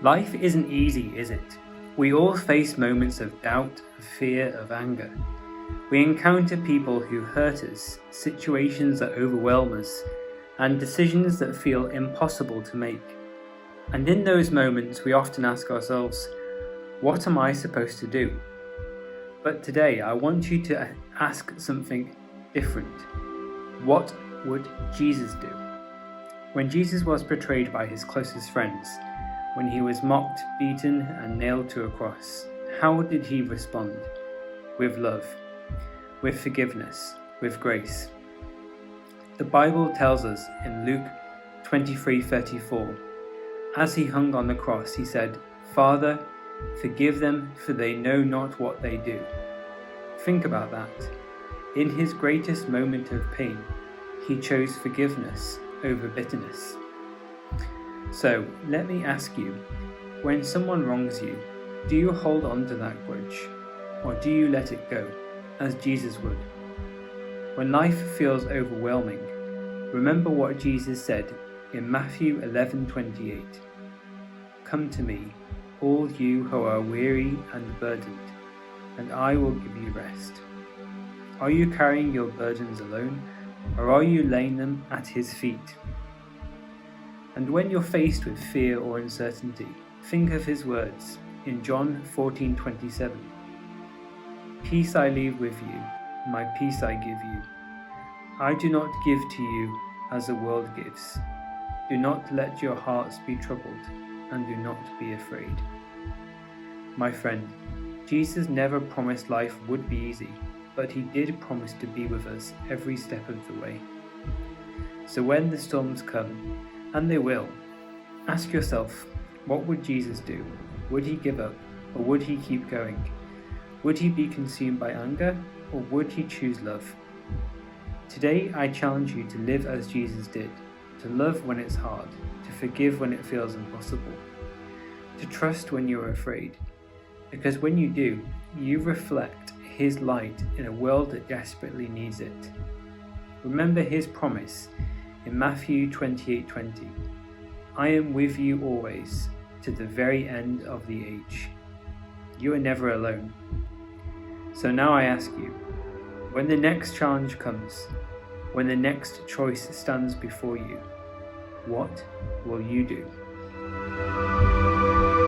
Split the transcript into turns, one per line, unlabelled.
Life isn't easy, is it? We all face moments of doubt, of fear, of anger. We encounter people who hurt us, situations that overwhelm us, and decisions that feel impossible to make. And in those moments, we often ask ourselves, what am I supposed to do? But today, I want you to ask something different. What would Jesus do? When Jesus was betrayed by his closest friends, when he was mocked, beaten, and nailed to a cross, how did he respond? With love, with forgiveness, with grace. The Bible tells us in Luke 23:34, as he hung on the cross, he said, "Father, forgive them, for they know not what they do." Think about that. In his greatest moment of pain, he chose forgiveness over bitterness. So, let me ask you, when someone wrongs you, do you hold on to that grudge, or do you let it go, as Jesus would? When life feels overwhelming, remember what Jesus said in Matthew 11:28. "Come to me, all you who are weary and burdened, and I will give you rest." Are you carrying your burdens alone, or are you laying them at his feet? And when you're faced with fear or uncertainty, think of his words in John 14:27. "Peace I leave with you, my peace I give you. I do not give to you as the world gives. Do not let your hearts be troubled, and do not be afraid." My friend, Jesus never promised life would be easy, but he did promise to be with us every step of the way. So when the storms come, and they will, ask yourself, what would Jesus do? Would he give up, or would he keep going? Would he be consumed by anger, or would he choose love? Today I challenge you to live as Jesus did, to love when it's hard, to forgive when it feels impossible, to trust when you're afraid, because when you do, you reflect his light in a world that desperately needs it. Remember his promise in Matthew 28:20, "I am with you always, to the very end of the age." You are never alone. So now I ask you, when the next challenge comes, when the next choice stands before you, what will you do?